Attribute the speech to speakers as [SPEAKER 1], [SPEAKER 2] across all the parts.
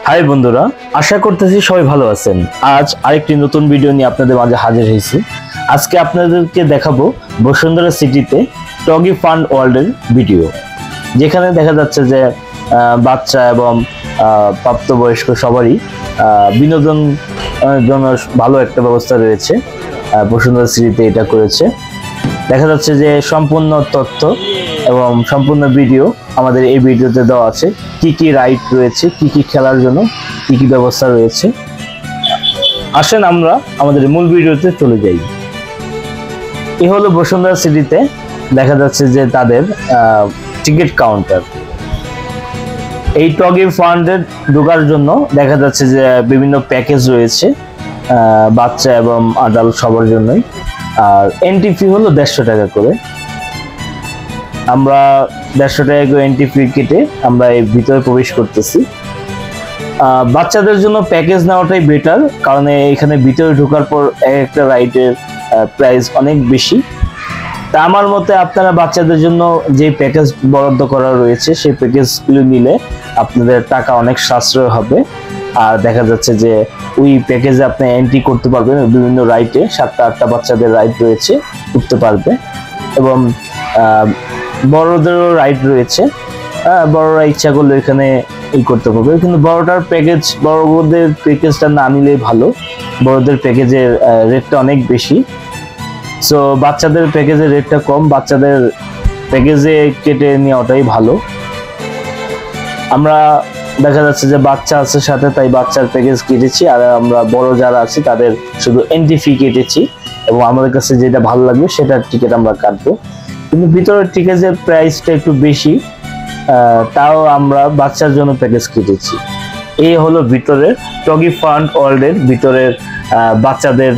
[SPEAKER 1] High বন্ধুরা, আশা করতেছি সবাই ভালো আছেন। আজ আরেকটি নতুন ভিডিও নিয়ে আপনাদের মাঝে হাজির হয়েছি। আজকে আপনাদেরকে দেখাবো বসুন্ধরা সিটিতে টগি ফান ওয়ার্ল্ডের ভিডিও, যেখানে দেখা যাচ্ছে যে বাচ্চা এবং প্রাপ্তবয়স্ক সবারই বিনোদন জন্য ভালো একটা ব্যবস্থা রয়েছে। বসুন্ধরা সিটিতে এটা করেছে। দেখা যাচ্ছে যে সম্পূর্ণ তথ্য এবং সম্পূর্ণ ভিডিও আমাদের এই ভিডিওতে দেওয়া আছে। কি কি রাইড রয়েছে, কি কি খেলার জন্য কি কি ব্যবস্থা রয়েছে। আসেন আমরা আমাদের মূল ভিডিওতে চলে যাই। এই হলো বসুন্ধরা সিটিতে দেখা যাচ্ছে যে তাদের টিকিট কাউন্টার। এই টগি ফান্ডে ঢোকার জন্য দেখা যাচ্ছে যে বিভিন্ন প্যাকেজ রয়েছে বাচ্চা এবং আডাল্ট সবার জন্যই। আর এন্ট্রি ফি হলো 150 টাকা করে। আমরা 150 টাকা করে এন্ট্রি ফি কেটে আমরা এই ভিতরে প্রবেশ করতেছি। বাচ্চাদের জন্য প্যাকেজ নেওয়াটাই বেটার, কারণ এখানে ভিতরে ঢোকার পর একটা রাইডের প্রাইস অনেক বেশি। তা আমার মতে আপনারা বাচ্চাদের জন্য যে প্যাকেজ বরাদ্দ করা রয়েছে সেই প্যাকেজগুলো নিলে আপনাদের টাকা অনেক সাশ্রয় হবে। আর দেখা যাচ্ছে যে ওই প্যাকেজে আপনি এন্ট্রি করতে পারবেন বিভিন্ন রাইডে। 7টা-8টা বাচ্চাদের রাইড রয়েছে, উঠতে পারবে। এবং বড়দেরও রাইড রয়েছে, বড়রা ইচ্ছা করলে এখানে করতে পারবে। কিন্তু বড়দের প্যাকেজটা না নিলেই ভালো। বড়দের প্যাকেজের রেটটা অনেক বেশি। সো বাচ্চাদের প্যাকেজের রেটটা কম, বাচ্চাদের প্যাকেজে কেটে নেওয়াটাই ভালো। আমরা দেখা যাচ্ছে যে বাচ্চা আছে সাথে, তাই বাচ্চার প্যাকেজ কেটেছি। আর আমরা বড় যারা আছি তাদের শুধু এন্ট্রি ফি কেটেছি এবং আমাদের কাছে যেটা ভালো লাগবে সেটার টিকিট আমরা কাটবো। কিন্তু ভিতরের টিকিটের প্রাইসটা একটু বেশি, তাও আমরা বাচ্চার জন্য প্যাকেজ কেটেছি। এই হলো ভিতরের টগি ফান ওয়ার্ল্ডের ভিতরের বাচ্চাদের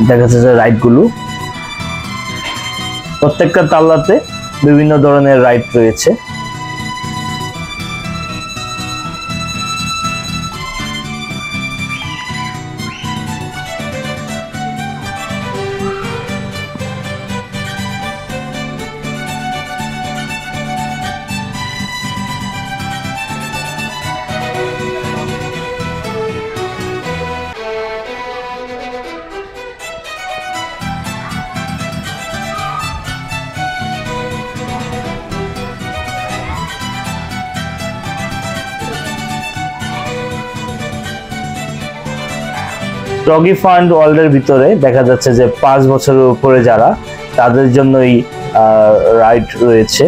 [SPEAKER 1] দেখা যাচ্ছে যে রাইডগুলো। প্রত্যেকটা তাল্লাতে বিভিন্ন ধরনের রাইড রয়েছে। টগি ফান্ড ওয়ার্ল্ডের ভিতরে দেখা যাচ্ছে যে 5 বছরের উপরে যারা, তাদের জন্যই রাইড রয়েছে।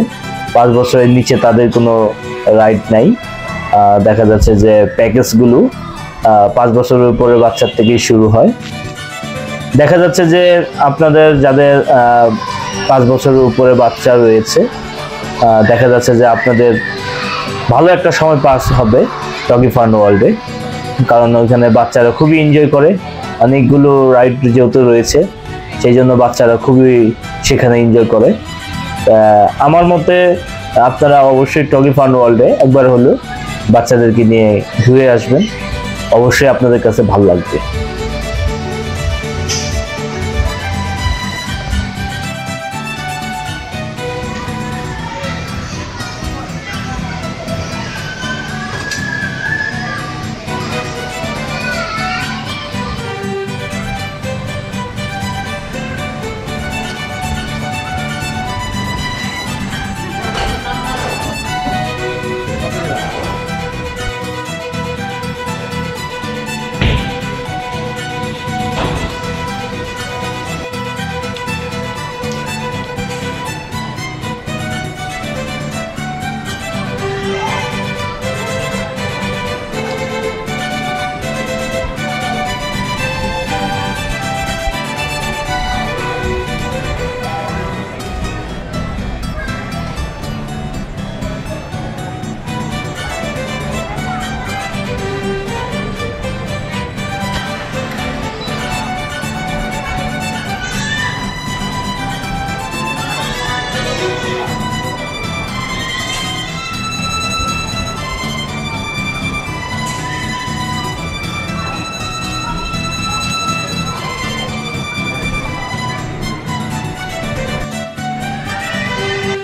[SPEAKER 1] 5 বছরের নিচে তাদের কোনো রাইড নাই। দেখা যাচ্ছে যে প্যাকেজগুলো 5 বছরের উপরে বাচ্চার থেকেই শুরু হয়। দেখা যাচ্ছে যে আপনাদের যাদের 5 বছরের উপরে বাচ্চা রয়েছে, দেখা যাচ্ছে যে আপনাদের ভালো একটা সময় পাস হবে টগি ফান ওয়ার্ল্ডে, কারণ ওইখানে বাচ্চারা খুবই এনজয় করে। অনেকগুলো রাইড যেহেতু রয়েছে সেই জন্য বাচ্চারা খুবই সেখানে এনজয় করে। আমার মতে আপনারা অবশ্যই টগি ফান ওয়ার্ল্ডে একবার হলেও বাচ্চাদেরকে নিয়ে ঘুরে আসবেন, অবশ্যই আপনাদের কাছে ভালো লাগবে।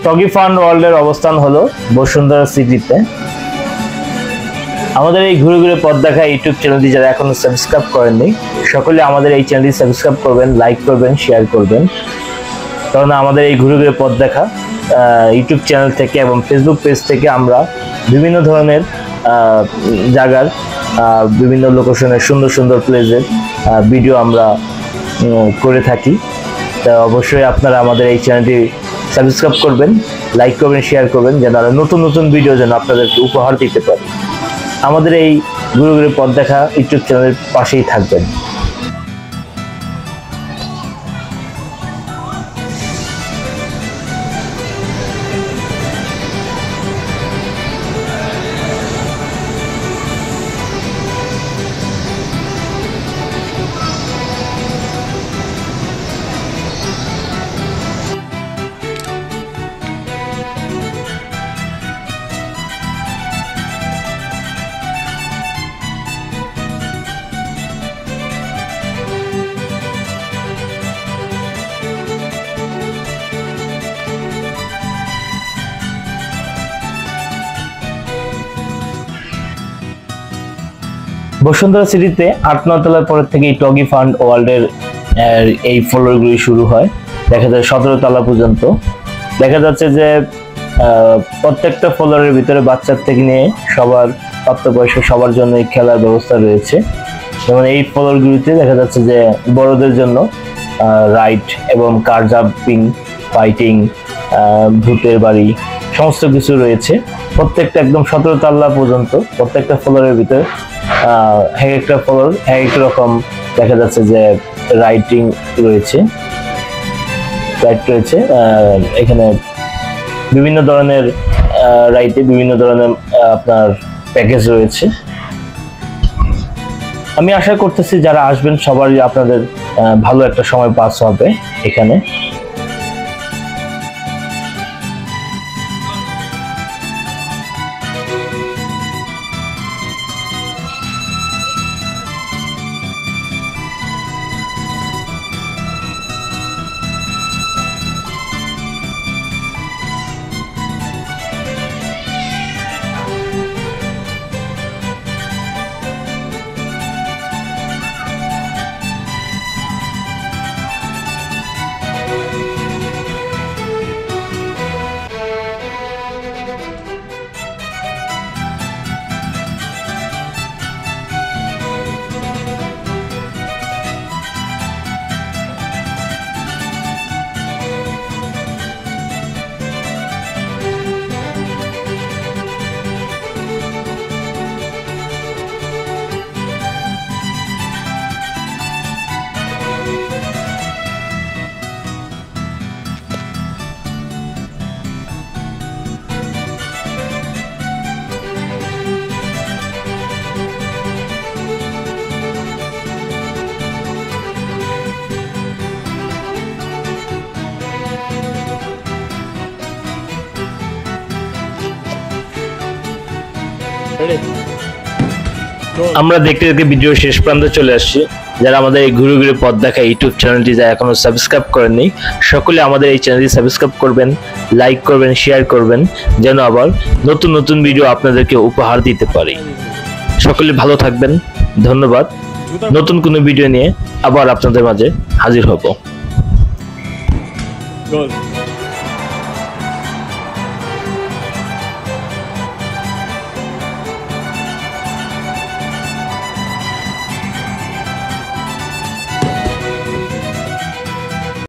[SPEAKER 1] টগি ফান ওয়ার্ল্ডের অবস্থান হলো বসুন্ধরা সিটিতে। আমাদের এই ঘুরে ঘুরে পথ দেখা ইউটিউব চ্যানেলটি যারা এখনো সাবস্ক্রাইব করেননি, সকলে আমাদের এই চ্যানেলটি সাবস্ক্রাইব করবেন, লাইক করবেন, শেয়ার করবেন। কারণ আমাদের এই ঘুরে ঘুরে পথ দেখা ইউটিউব চ্যানেল থেকে এবং ফেসবুক পেজ থেকে আমরা বিভিন্ন ধরনের জায়গার বিভিন্ন লোকেশনের সুন্দর সুন্দর প্লেসের ভিডিও আমরা করে থাকি। তা অবশ্যই আপনারা আমাদের এই চ্যানেলটি সাবস্ক্রাইব করবেন, লাইক করবেন, শেয়ার করবেন, যেন আরো নতুন নতুন ভিডিও যেন আপনাদেরকে উপহার দিতে পারি। আমাদের এই ঘুরে ঘুরে পথ দেখা ইউটিউব চ্যানেলের পাশেই থাকবেন। বসুন্ধরা সিটিতে 8-9 তলার পরের থেকে এই টগি ফান্ড ওয়ার্ল্ডের এই ফ্লোরগুলি শুরু হয়, দেখা যায় 17 তলা পর্যন্ত। দেখা যাচ্ছে যে প্রত্যেকটা ফ্লোরের ভিতরে বাচ্চার থেকে নিয়ে সবার প্রাপ্তবয়স্ক সবার জন্য খেলার ব্যবস্থা রয়েছে। যেমন এই ফ্লোরগুলিতে দেখা যাচ্ছে যে বড়দের জন্য রাইড এবং কার জাম্পিং, ফাইটিং, ভূতের বাড়ি সমস্ত কিছু রয়েছে। প্রত্যেকটা একদম 17 তলা পর্যন্ত প্রত্যেকটা ফ্লোরের ভিতরে এক একটা ফ্লোর এক এক রকম দেখা যাচ্ছে যে রাইড রয়েছে। এখানে বিভিন্ন ধরনের রাইডে বিভিন্ন ধরনের আপনার প্যাকেজ রয়েছে। আমি আশা করতেছি যারা আসবেন সবারই আপনাদের ভালো একটা সময় পাস হবে এখানে। আমরা দেখতে দেখতে ভিডিও শেষ প্রান্তে চলে আসছি। যারা আমাদের এই ঘুরে ঘুরে পথ দেখা ইউটিউব চ্যানেলটি যারা এখনো সাবস্ক্রাইব করেননি, সকলে আমাদের এই চ্যানেলটি সাবস্ক্রাইব করবেন, লাইক করবেন, শেয়ার করবেন, যেন আবার নতুন নতুন ভিডিও আপনাদেরকে উপহার দিতে পারি। সকলে ভালো থাকবেন, ধন্যবাদ। নতুন কোনো ভিডিও নিয়ে আবার আপনাদের মাঝে হাজির হব।